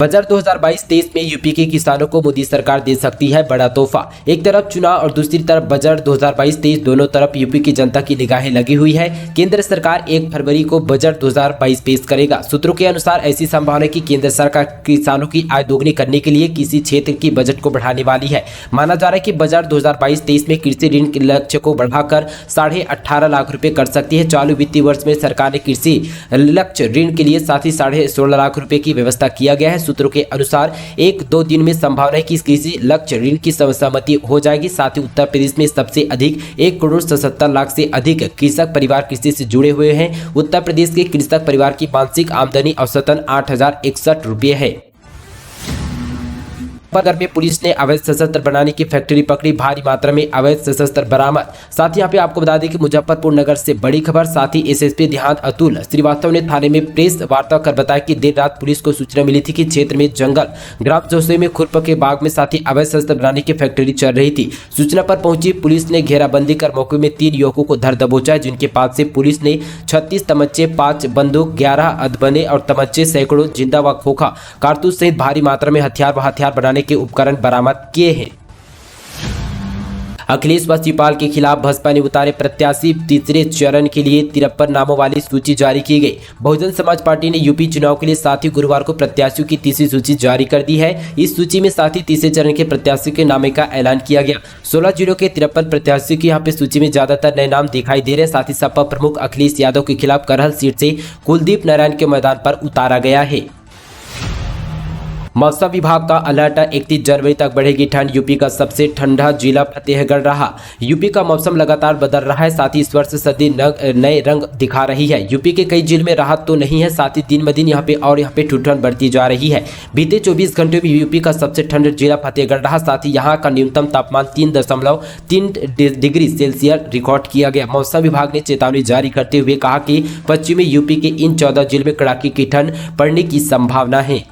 Budget 2022-23 में UP के किसानों को मोदी सरकार दे सकती है बड़ा तोहफा। एक तरफ चुनाव और दूसरी तरफ बजट 2022-23 दोनों तरफ यूपी की जनता की निगाहें लगी हुई है। केंद्र सरकार 1 फरवरी को बजट 2022 पेश करेगा। सूत्रों के अनुसार ऐसी संभावना है कि केंद्र सरकार किसानों की आय दोगुनी करने के लिए किसी क्षेत्र की बजट को बढ़ाने वाली है। माना जा रहा है कि बजट 2022-23 में कृषि ऋण के लक्ष्य को बढ़ाकर 18.5 लाख रुपए कर सकती है। चालू वित्तीय वर्ष में सरकार ने कृषि लक्ष्य ऋण के लिए साथ ही 16.5 लाख रुपए की व्यवस्था किया गया है। सूत्रों के अनुसार 1-2 दिन में संभावना है कि कृषि लक्ष्य ऋण की सहमति हो जाएगी। साथ ही उत्तर प्रदेश में सबसे अधिक 1,77,00,000 से अधिक कृषक परिवार कृषि से जुड़े हुए हैं। उत्तर प्रदेश के कृषक परिवार की मासिक आमदनी औसतन 8,061 रुपये है। नगर में पुलिस ने अवैध शस्त्र बनाने की फैक्ट्री पकड़ी, भारी मात्रा में अवैध शस्त्र बरामद। साथ ही यहाँ पे आपको बता दें कि मुजफ्फरपुर नगर से बड़ी खबर। साथ ही एसएसपी देहात अतुल श्रीवास्तव ने थाने में प्रेस वार्ता कर बताया कि देर रात पुलिस को सूचना मिली थी कि क्षेत्र में जंगल ग्राम जोसे में खुरप के बाग में साथ ही अवैध शस्त्र बनाने की फैक्ट्री चल रही थी। सूचना पर पहुंची पुलिस ने घेराबंदी कर मौके में 3 युवकों को धर दबोचा है, जिनके पास से पुलिस ने 36 तमंचे, 5 बंदूक, 11 अधबने और तमंचे, सैकड़ों जिंदा व खोखा कारतूस सहित भारी मात्रा में हथियार बनाने के उपकरण बरामद किए हैं। अखिलेश वसीपाल के खिलाफ भाजपा ने उतारे प्रत्याशी। तीसरे चरण के लिए 53 नामों वाली सूची जारी की गई। बहुजन समाज पार्टी ने यूपी चुनाव के लिए साथ ही गुरुवार को प्रत्याशियों की तीसरी सूची जारी कर दी है। इस सूची में साथ ही तीसरे चरण के प्रत्याशियों के नाम का ऐलान किया गया। 16 जिलों के 53 प्रत्याशियों की यहाँ पे सूची में ज्यादातर नए नाम दिखाई दे रहे हैं। साथ ही सपा प्रमुख अखिलेश यादव के खिलाफ करहल सीट से कुलदीप नारायण के मैदान पर उतारा गया है। मौसम विभाग का अलर्ट, 31 जनवरी तक बढ़ेगी ठंड। यूपी का सबसे ठंडा जिला फतेहगढ़ रहा। यूपी का मौसम लगातार बदल रहा है। साथ ही इस वर्ष सर्दी नए रंग दिखा रही है। यूपी के कई जिलों में राहत तो नहीं है, साथ ही दिन ब दिन यहाँ पे ठंड बढ़ती जा रही है। बीते 24 घंटे में यूपी का सबसे ठंडा जिला फतेहगढ़ रहा। साथ ही यहाँ का न्यूनतम तापमान 3.3 डिग्री सेल्सियस रिकॉर्ड किया गया। मौसम विभाग ने चेतावनी जारी करते हुए कहा कि पश्चिमी यूपी के इन 14 जिलों में कड़ाके की ठंड पड़ने की संभावना है।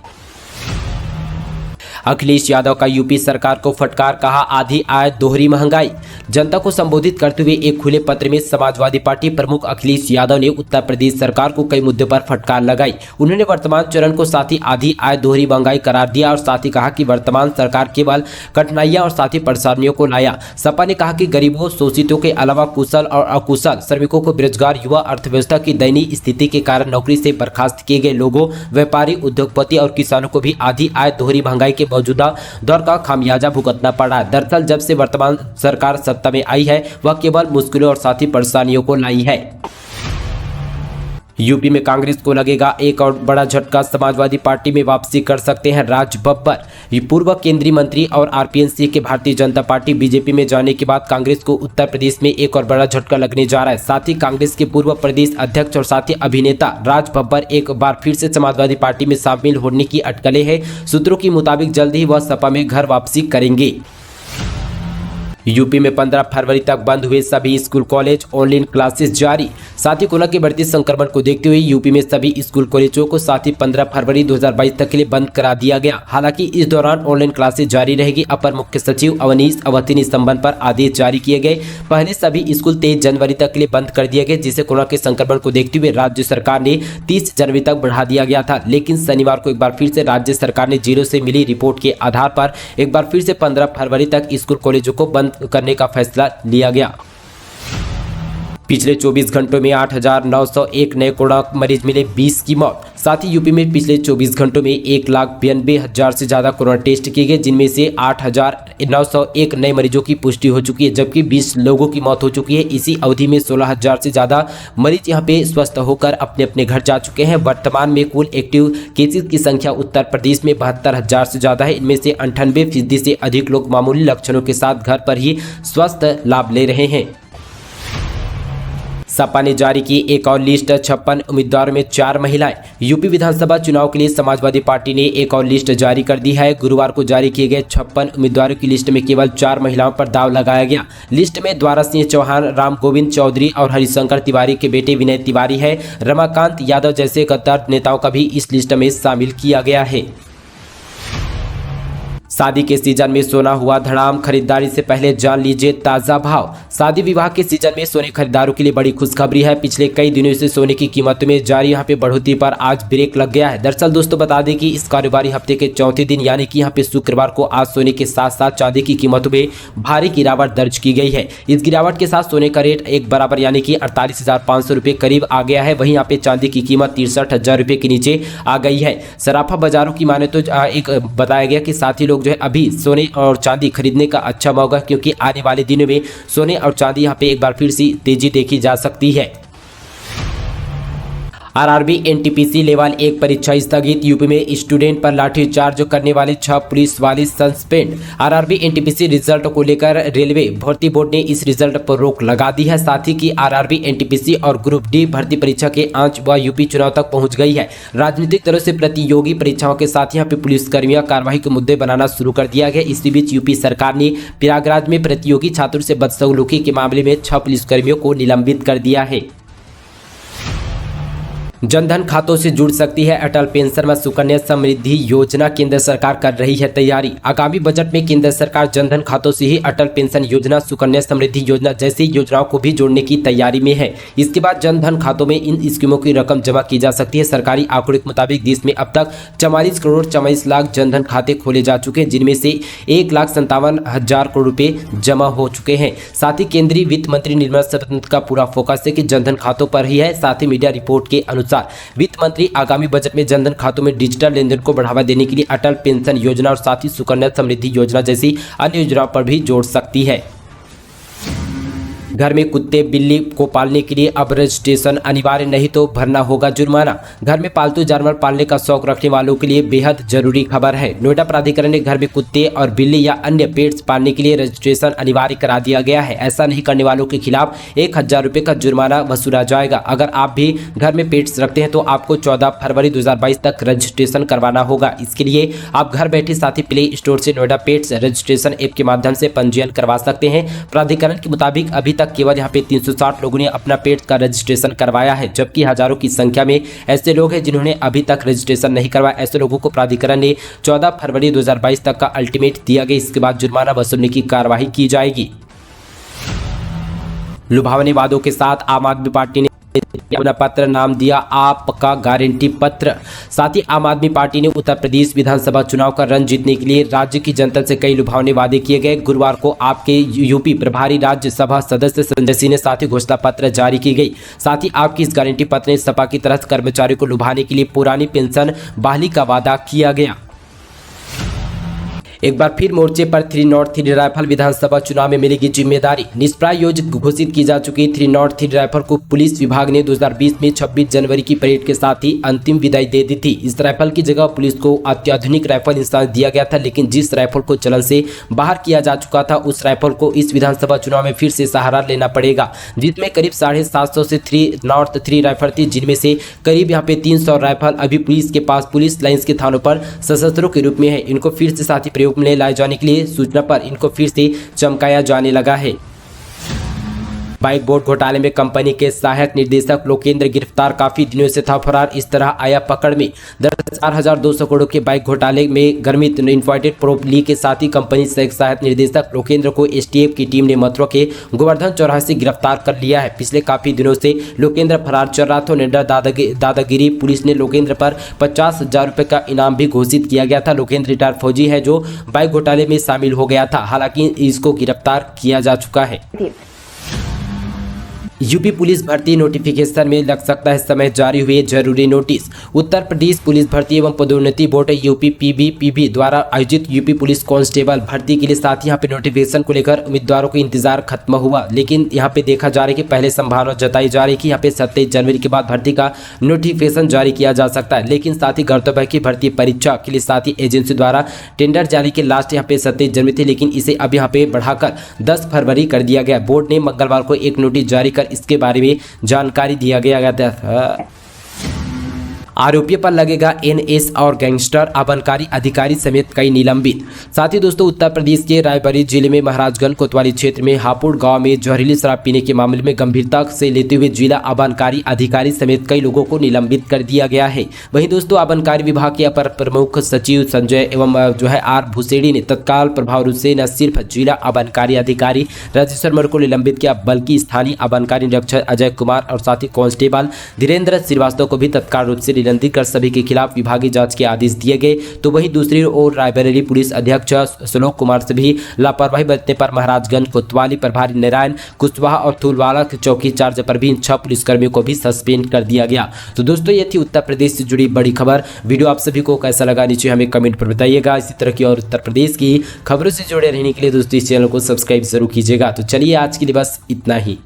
अखिलेश यादव का यूपी सरकार को फटकार, कहा आधी आय दोहरी महंगाई। जनता को संबोधित करते हुए एक खुले पत्र में समाजवादी पार्टी प्रमुख अखिलेश यादव ने उत्तर प्रदेश सरकार को कई मुद्दों पर फटकार लगाई। उन्होंने वर्तमान चरण को साथ ही आधी आय दोहरी महंगाई करार दिया और साथ ही कहा कि वर्तमान सरकार केवल कठिनाइयां और साथ ही परेशानियों को लाया। सपा ने कहा कि गरीबों, शोषितों के अलावा कुशल और अकुशल श्रमिकों को, बेरोजगार युवा, अर्थव्यवस्था की दयनीय स्थिति के कारण नौकरी से बर्खास्त किए गए लोगों, व्यापारी, उद्योगपति और किसानों को भी आधी आय दोहरी महंगाई के मौजूदा दौर का खामियाजा भुगतना पड़ा। दरअसल जब से वर्तमान सरकार सत्ता में आई है वह केवल मुश्किलों और साथ ही परेशानियों को लाई है। यूपी में कांग्रेस को लगेगा एक और बड़ा झटका। समाजवादी पार्टी में वापसी कर सकते हैं राज बब्बर। पूर्व केंद्रीय मंत्री और आरपीएन के भारतीय जनता पार्टी बीजेपी में जाने के बाद कांग्रेस को उत्तर प्रदेश में एक और बड़ा झटका लगने जा रहा है। साथ ही कांग्रेस के पूर्व प्रदेश अध्यक्ष और साथ ही अभिनेता राज बब्बर एक बार फिर से समाजवादी पार्टी में शामिल होने की अटकलें हैं। सूत्रों के मुताबिक जल्द ही वह सपा में घर वापसी करेंगे। यूपी में 15 फरवरी तक बंद हुए सभी स्कूल कॉलेज, ऑनलाइन क्लासेस जारी। साथ ही कोरोना के बढ़ते संक्रमण को देखते हुए यूपी में सभी स्कूल कॉलेजों को साथ ही 15 फरवरी 2022 तक के लिए बंद करा दिया गया। हालांकि इस दौरान ऑनलाइन क्लासेस जारी रहेगी। अपर मुख्य सचिव अवनीश अवस्थी ने इस संबंध पर आदेश जारी किए गए। पहले सभी स्कूल 23 जनवरी तक के लिए बंद कर दिए गए, जिसे कोरोना के संक्रमण को देखते हुए राज्य सरकार ने 30 जनवरी तक बढ़ा दिया गया था। लेकिन शनिवार को एक बार फिर से राज्य सरकार ने जीरो से मिली रिपोर्ट के आधार पर एक बार फिर से 15 फरवरी तक स्कूल कॉलेजों को बंद करने का फैसला लिया गया। पिछले 24 घंटों में 8,901 नए कोरोना मरीज मिले, 20 की मौत। साथ ही यूपी में पिछले 24 घंटों में 1,92,000 से ज्यादा कोरोना टेस्ट किए गए, जिनमें से 8,901 नए मरीजों की पुष्टि हो चुकी है, जबकि 20 लोगों की मौत हो चुकी है। इसी अवधि में 16,000 से ज्यादा मरीज यहां पे स्वस्थ होकर अपने अपने घर जा चुके हैं। वर्तमान में कुल एक्टिव केसेस की संख्या उत्तर प्रदेश में 72,000 से ज्यादा है। इनमें से 98% से अधिक लोग मामूली लक्षणों के साथ घर पर ही स्वस्थ लाभ ले रहे हैं। सपा ने जारी की एक और लिस्ट, 56 उम्मीदवारों में 4 महिलाएं। यूपी विधानसभा चुनाव के लिए समाजवादी पार्टी ने एक और लिस्ट जारी कर दी है। गुरुवार को जारी किए गए 56 उम्मीदवारों की लिस्ट में केवल 4 महिलाओं पर दाव लगाया गया। लिस्ट में द्वारा सिंह चौहान, राम गोविंद चौधरी और हरिशंकर तिवारी के बेटे विनय तिवारी है। रमाकांत यादव जैसे कट्टर नेताओं का भी इस लिस्ट में शामिल किया गया है। शादी के सीजन में सोना हुआ धड़ाम, खरीदारी से पहले जान लीजिए ताजा भाव। शादी विवाह के सीजन में सोने खरीदारों के लिए बड़ी खुशखबरी है। पिछले कई दिनों से सोने की कीमत में जारी यहाँ पे बढ़ोतरी पर आज ब्रेक लग गया है। दरअसल दोस्तों बता दें कि इस कारोबारी हफ्ते के चौथे दिन यानी कि यहाँ पे शुक्रवार को आज सोने के साथ साथ चांदी की कीमतों में भारी गिरावट दर्ज की गई है। इस गिरावट के साथ सोने का रेट एक बराबर यानी कि 48,500 रुपये करीब आ गया है। वहीं यहाँ पे चांदी की कीमत 63,000 रुपये के नीचे आ गई है। सराफा बाजारों की माने तो एक बताया गया कि साथी लोग जो है अभी सोने और चांदी खरीदने का अच्छा मौका, क्योंकि आने वाले दिनों में सोने और चांदी यहाँ पे एक बार फिर से तेजी देखी जा सकती है। आरआरबी एनटीपीसी लेवल 1 परीक्षा स्थगित। यूपी में स्टूडेंट पर लाठीचार्ज करने वाले 6 पुलिस वाले सस्पेंड। आरआरबी एनटीपीसी रिजल्ट को लेकर रेलवे भर्ती बोर्ड ने इस रिजल्ट पर रोक लगा दी है। साथ ही कि आरआरबी एनटीपीसी और ग्रुप डी भर्ती परीक्षा के आंच व यूपी चुनाव तक पहुंच गई है। राजनीतिक दलों से प्रतियोगी परीक्षाओं के साथ यहाँ पे पुलिसकर्मियों कार्रवाई के मुद्दे बनाना शुरू कर दिया गया। इसी बीच यूपी सरकार ने प्रयागराज में प्रतियोगी छात्रों से बदसलूकी के मामले में 6 पुलिसकर्मियों को निलंबित कर दिया है। जनधन खातों से जुड़ सकती है अटल पेंशन व सुकन्या समृद्धि योजना। केंद्र सरकार कर रही है तैयारी। आगामी बजट में केंद्र सरकार जनधन खातों से ही अटल पेंशन योजना, सुकन्या समृद्धि योजना जैसी योजनाओं को भी जोड़ने की तैयारी में है। इसके बाद जनधन खातों में इन स्कीमों की रकम जमा की जा सकती है। सरकारी आंकड़ों के मुताबिक देश में अब तक 44 करोड़ 44 लाख जनधन खाते खोले जा चुके हैं, जिनमें से 1,57,000 करोड़ रुपए जमा हो चुके हैं। साथ ही केंद्रीय वित्त मंत्री निर्मला सीतारमण का पूरा फोकस है कि जनधन खातों पर ही है। साथ ही मीडिया रिपोर्ट के अनुसार वित्त मंत्री आगामी बजट में जनधन खातों में डिजिटल लेनदेन को बढ़ावा देने के लिए अटल पेंशन योजना और साथ ही सुकन्या समृद्धि योजना जैसी अन्य योजनाओं पर भी जोड़ सकती है। घर में कुत्ते बिल्ली को पालने के लिए अब रजिस्ट्रेशन अनिवार्य, नहीं तो भरना होगा जुर्माना। घर में पालतू जानवर पालने का शौक रखने वालों के लिए बेहद जरूरी खबर है। नोएडा प्राधिकरण ने घर में कुत्ते और बिल्ली या अन्य पेट्स पालने के लिए रजिस्ट्रेशन अनिवार्य करा दिया गया है। ऐसा नहीं करने वालों के खिलाफ 1,000 रुपये का जुर्माना वसूला जाएगा। अगर आप भी घर में पेट्स रखते हैं तो आपको 14 फरवरी 2022 तक रजिस्ट्रेशन करवाना होगा। इसके लिए आप घर बैठे साथ ही प्ले स्टोर से नोएडा पेट्स रजिस्ट्रेशन ऐप के माध्यम से पंजीयन करवा सकते हैं। प्राधिकरण के मुताबिक अभी तक केवल यहाँ पे 360 लोगों ने अपना पेट का रजिस्ट्रेशन करवाया है, जबकि हजारों की संख्या में ऐसे लोग हैं जिन्होंने अभी तक रजिस्ट्रेशन नहीं करवाया। ऐसे लोगों को प्राधिकरण ने 14 फरवरी 2022 तक का अल्टीमेट दिया गया। इसके बाद जुर्माना वसूलने की कार्रवाई की जाएगी। लुभावने वादों के साथ आम आदमी पार्टी ने अपना पत्र नाम दिया आपका गारंटी पत्र। साथ ही आम आदमी पार्टी ने उत्तर प्रदेश विधानसभा चुनाव का रन जीतने के लिए राज्य की जनता से कई लुभावने वादे किए गए। गुरुवार को आपके यूपी प्रभारी राज्यसभा सदस्य संजय सिंह ने साथ ही घोषणा पत्र जारी की गई। साथ ही आपकी इस गारंटी पत्र में सपा की तरफ कर्मचारियों को लुभाने के लिए पुरानी पेंशन बहाली का वादा किया गया। एक बार फिर मोर्चे पर 303 राइफल विधानसभा चुनाव में मिलेगी जिम्मेदारी। निष्प्रायोजित घोषित की जा चुकी 303 राइफल को पुलिस विभाग ने 2020 में 26 जनवरी की परेड के साथ ही अंतिम विदाई दे दी थी। इस राइफल की जगह पुलिस को अत्याधुनिक राइफल इंस्टांस दिया गया था, लेकिन जिस राइफल को चलन से बाहर किया जा चुका था उस राइफल को इस विधानसभा चुनाव में फिर से सहारा लेना पड़ेगा, जिसमें करीब 750 से 303 राइफल थी, जिनमें से करीब यहाँ पे 300 राइफल अभी पुलिस के पास पुलिस लाइंस के थानों पर सशस्त्रों के रूप में है। इनको फिर से साथी प्रयोग में लाए जाने के लिए सूचना पर इनको फिर से चमकाया जाने लगा है। बाइक बोर्ड घोटाले में कंपनी के सहायक निदेशक लोकेंद्र गिरफ्तार, काफी दिनों से था फरार, इस तरह आया पकड़ में। 4,200 करोड़ के बाइक घोटाले में गर्मित इन्फॉर्मेटेड प्रोब लीक के साथ ही कंपनी से सहायक निदेशक लोकेंद्र को एसटीएफ की टीम ने मथुरा के गोवर्धन चौराहे से गिरफ्तार कर लिया है। पिछले काफी दिनों से लोकेंद्र फरार चल रहा था। नोएडा दादागिरी पुलिस ने लोकेंद्र पर 50,000 रुपये का इनाम भी घोषित किया गया था। लोकेंद्र रिटायर्ड फौजी है जो बाइक घोटाले में शामिल हो गया था, हालांकि इसको गिरफ्तार किया जा चुका है। यूपी पुलिस भर्ती नोटिफिकेशन में लग सकता है समय, जारी हुए जरूरी नोटिस। उत्तर प्रदेश पुलिस भर्ती एवं पदोन्नति बोर्ड यूपी पीबी द्वारा आयोजित यूपी पुलिस कांस्टेबल भर्ती के लिए साथ ही यहाँ पे नोटिफिकेशन को लेकर उम्मीदवारों का इंतजार खत्म हुआ, लेकिन यहाँ पे देखा जा रहा है कि पहले संभावना जताई जा रही है कि यहाँ पे 27 जनवरी के बाद भर्ती का नोटिफिकेशन जारी किया जा सकता है। लेकिन साथ ही गौरतलब है कि भर्ती परीक्षा के लिए साथ ही एजेंसी द्वारा टेंडर जारी के लास्ट यहाँ पे 27 जनवरी थी, लेकिन इसे अब यहाँ पे बढ़ाकर 10 फरवरी कर दिया गया। बोर्ड ने मंगलवार को एक नोटिस जारी कर इसके बारे में जानकारी दिया गया था। आरोपियों पर लगेगा एनएस और गैंगस्टर, आबकारी अधिकारी समेत कई निलंबित। साथ ही दोस्तों उत्तर प्रदेश के रायबरेली जिले में महाराजगंज कोतवाली क्षेत्र में हापुड़ गांव में जहरीली शराब पीने के मामले में गंभीरता से लेते हुए जिला आबकारी अधिकारी समेत कई लोगों को निलंबित कर दिया गया है। वहीं दोस्तों आबकारी विभाग के अपर प्रमुख सचिव संजय एवं आर भूसेड़ी ने तत्काल प्रभाव रूप से न सिर्फ जिला आबकारी अधिकारी राजेश शर्मा को निलंबित किया, बल्कि स्थानीय आबकारी निरीक्षक अजय कुमार और साथ ही कांस्टेबल धीरेन्द्र श्रीवास्तव को भी तत्काल रूप से निलंबित कर सभी के खिलाफ विभागीय जांच के आदेश दिए गए। तो वहीं दूसरी ओर रायबरेली पुलिस अध्यक्ष श्लोक कुमार से भी लापरवाही बरतने पर महाराजगंज कोतवाली प्रभारी नारायण कुशवाहा और थुलवाड़ा के चौकी चार्ज पर भी इन 6 पुलिसकर्मियों को भी सस्पेंड कर दिया गया। तो दोस्तों ये थी उत्तर प्रदेश से जुड़ी बड़ी खबर। वीडियो आप सभी को कैसा लगा नीचे हमें कमेंट पर बताइएगा। इसी तरह की और उत्तर प्रदेश की खबरों से जुड़े रहने के लिए दोस्तों इस चैनल को सब्सक्राइब जरूर कीजिएगा। तो चलिए आज के लिए बस इतना ही।